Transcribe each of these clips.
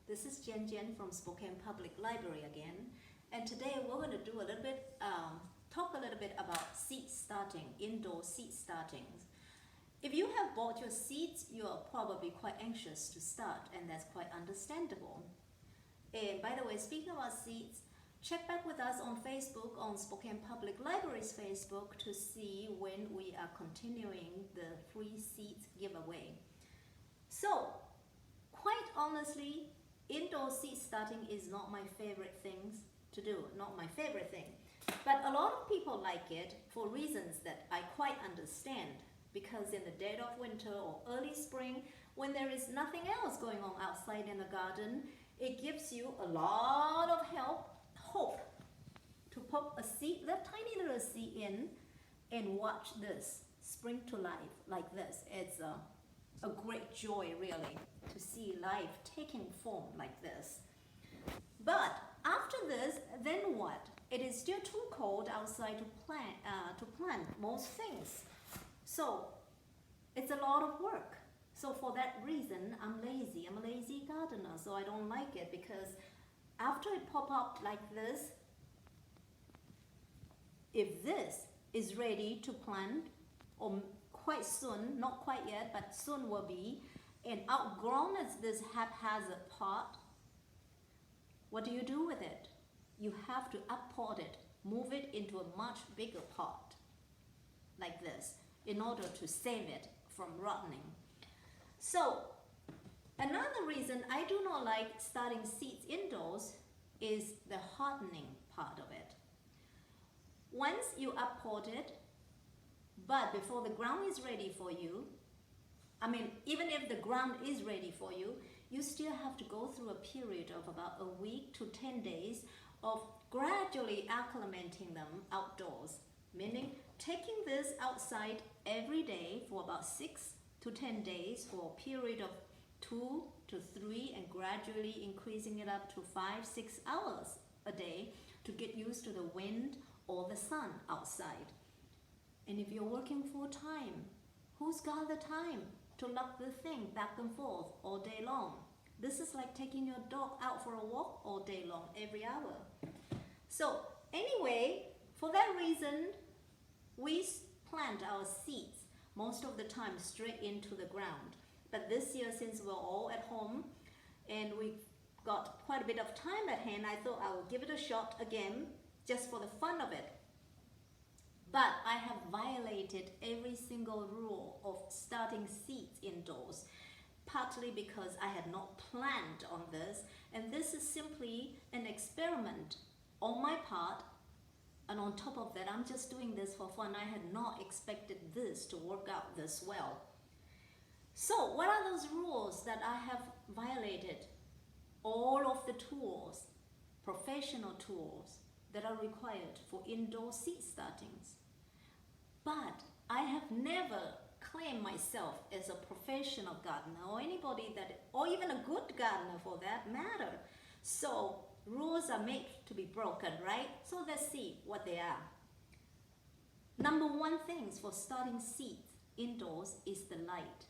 This is Jen from Spokane Public Library again, and today we're going to do a little bit, talk a little bit about seed starting, indoor seed starting. If you have bought your seeds, you are probably quite anxious to start, and that's quite understandable. And by the way, speaking about seeds, check back with us on Facebook, on Spokane Public Library's Facebook, to see when we are continuing the free seeds giveaway. So, quite honestly, indoor seed starting is not my favorite things to do, not my favorite thing. But a lot of people like it for reasons that I quite understand, because in the dead of winter or early spring, when there is nothing else going on outside in the garden, it gives you a lot of hope to pop a seed, that tiny little seed in, and watch this spring to life like this. It's a great joy, really, to see life taking form like this. But after this, then what? It is still too cold outside to plant most things. So it's a lot of work. So for that reason, I'm lazy. I'm a lazy gardener, so I don't like it, because after it pop up like this, if this is ready to plant, or quite soon, not quite yet, but soon will be, and outgrown as this haphazard pot, what do you do with it? You have to uppot it, move it into a much bigger pot, like this, in order to save it from rotting. So, another reason I do not like starting seeds indoors is the hardening part of it. Once you uppot it, but before the ground is ready for you, even if the ground is ready for you, you still have to go through a period of about a week to 10 days of gradually acclimating them outdoors, meaning taking this outside every day for about 6 to 10 days for a period of 2 to 3, and gradually increasing it up to 5-6 hours a day to get used to the wind or the sun outside. And if you're working full time, who's got the time to lug the thing back and forth all day long? This is like taking your dog out for a walk all day long, every hour. So anyway, for that reason, we plant our seeds most of the time straight into the ground. But this year, since we're all at home and we've got quite a bit of time at hand, I thought I would give it a shot again, just for the fun of it. But I have violated every single rule of starting seeds indoors, partly because I had not planned on this, and this is simply an experiment on my part, and on top of that, I'm just doing this for fun. I had not expected this to work out this well. So what are those rules that I have violated? All of the tools, professional tools, that are required for indoor seed startings. But I have never claimed myself as a professional gardener, or anybody or even a good gardener for that matter. So rules are made to be broken, right? So let's see what they are. Number one thing for starting seeds indoors is the light.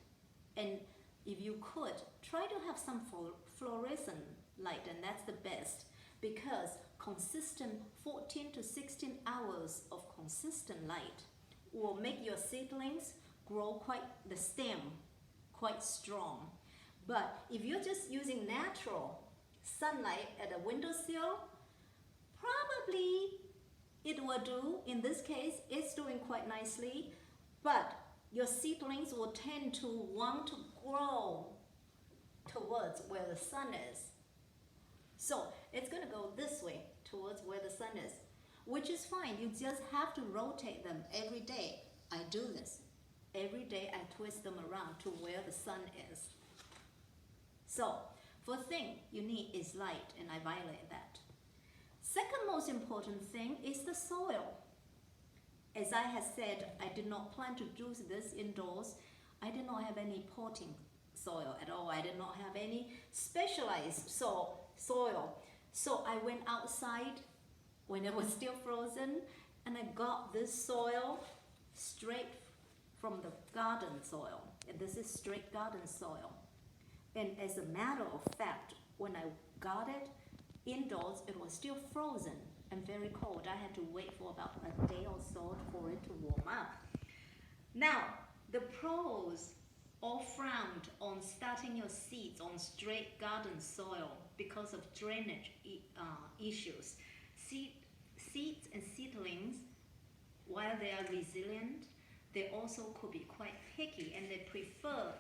And if you could, try to have some fluorescent light, and that's the best, because consistent 14 to 16 hours of consistent light will make your seedlings grow the stem quite strong. But if you're just using natural sunlight at a windowsill, probably it will do. In this case, it's doing quite nicely, but your seedlings will tend to want to grow towards where the sun is. So it's going to go this way, towards where the sun is, which is fine. You just have to rotate them every day. I do this. Every day I twist them around to where the sun is. So, first thing you need is light, and I violate that. Second most important thing is the soil. As I have said, I did not plan to do this indoors. I did not have any potting soil at all. I did not have any specialized soil. So I went outside when it was still frozen, and I got this soil straight from the garden soil. And this is straight garden soil. And as a matter of fact, when I got it indoors, it was still frozen and very cold. I had to wait for about a day or so for it to warm up. Now, the pros all frowned on starting your seeds on straight garden soil because of drainage issues. Seeds and seedlings, while they are resilient, they also could be quite picky, and they prefer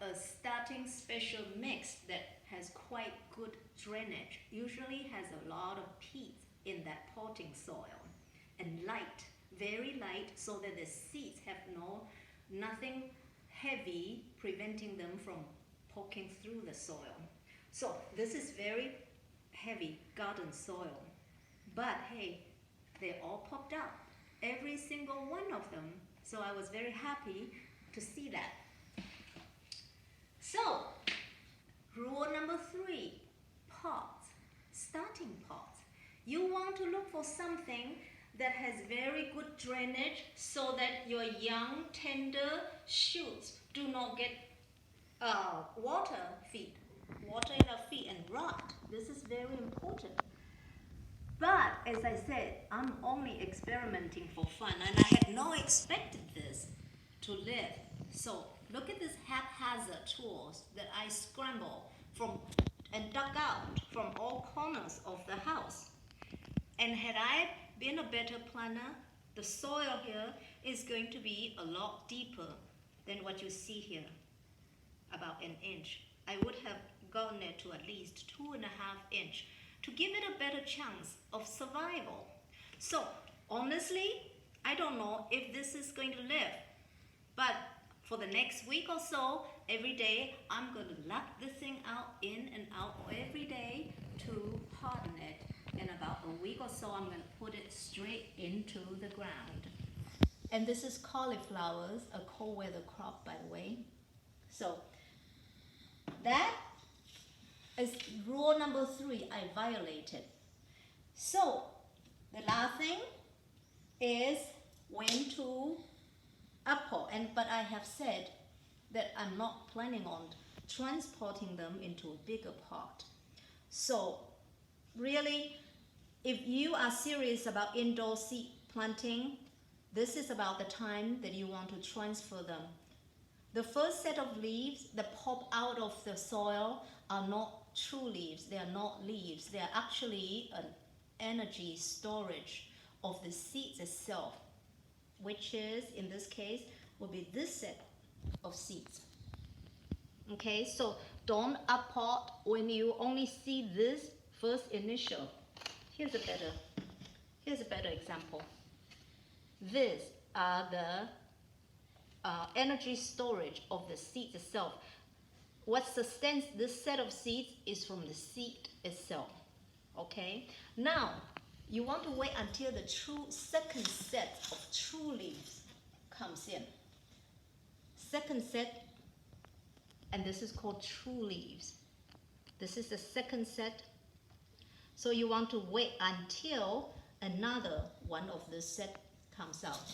a starting special mix that has quite good drainage, usually has a lot of peat in that potting soil, and light, very light, so that the seeds have nothing heavy preventing them from poking through the soil. So this is very heavy garden soil, but hey, they all popped up, every single one of them. So I was very happy to see that. So rule number 3, pots, starting pots. You want to look for something that has very good drainage so that your young, tender shoots do not get water in their feet and rot. This is very important. But as I said, I'm only experimenting for fun, and I had not expected this to live. So look at this haphazard tools that I scramble from and dug out from all corners of the house. And had I been a better planner, the soil here is going to be a lot deeper than what you see here, about an inch. I would have gotten it to at least 2.5 inches to give it a better chance of survival. So honestly, I don't know if this is going to live, but for the next week or so, every day I'm going to lug this thing out, in and out every day to harden it. In about a week or so, I'm going to put it straight into the ground. And this is cauliflowers, a cold weather crop, by the way. So that is rule number 3 I violated. So the last thing is when to apport, but I have said that I'm not planning on transporting them into a bigger pot. So really, if you are serious about indoor seed planting, this is about the time that you want to transfer them. The first set of leaves that pop out of the soil are not true leaves. They are not leaves. They are actually an energy storage of the seeds itself, which is, in this case, will be this set of seeds. Okay, so don't apport when you only see this first initial. Here's a better example. These are the energy storage of the seed itself. What sustains this set of seeds is from the seed itself. Okay, now you want to wait until the second set of true leaves comes in. Second set, and this is called true leaves. This is the second set. So you want to wait until another one of this set comes out.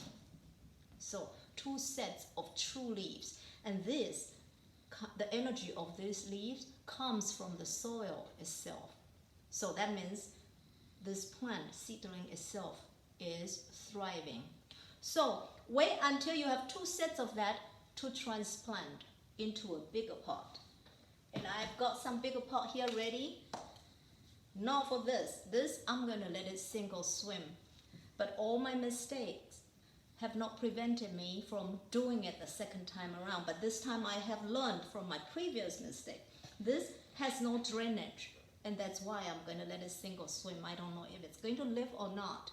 So 2 sets of true leaves, and the energy of these leaves comes from the soil itself. So that means this plant seedling itself is thriving. So wait until you have 2 sets of that to transplant into a bigger pot. And I've got some bigger pot here ready. Not for this. This I'm going to let it sink or swim. But all my mistakes have not prevented me from doing it the second time around. But this time I have learned from my previous mistake. This has no drainage, and that's why I'm going to let it sink or swim. I don't know if it's going to live or not.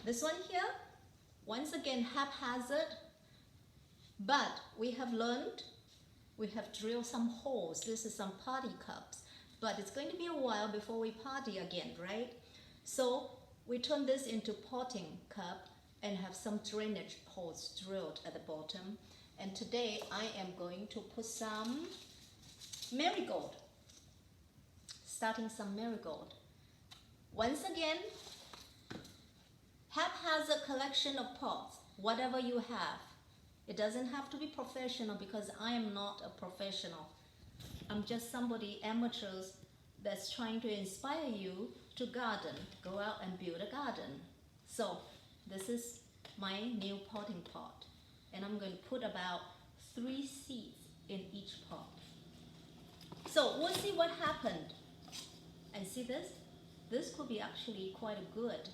This one here, once again, haphazard. But we have learned, we have drilled some holes. This is some party cups. But it's going to be a while before we party again, right? So we turn this into potting cup and have some drainage holes drilled at the bottom. And today I am going to put some marigold. Starting some marigold. Once again, haphazard collection of pots, whatever you have. It doesn't have to be professional because I am not a professional. I'm just somebody amateurs that's trying to inspire you to garden. Go out and build a garden. So this is my new potting pot, and I'm going to put about 3 seeds in each pot. So we'll see what happened. And see this? This could be actually quite a good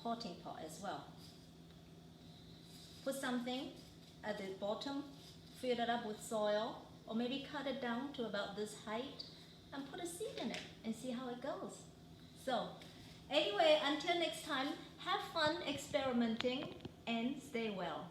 potting pot as well. Put something at the bottom, fill it up with soil, or maybe cut it down to about this height and put a seed in it and see how it goes. So anyway, until next time, have fun experimenting and stay well.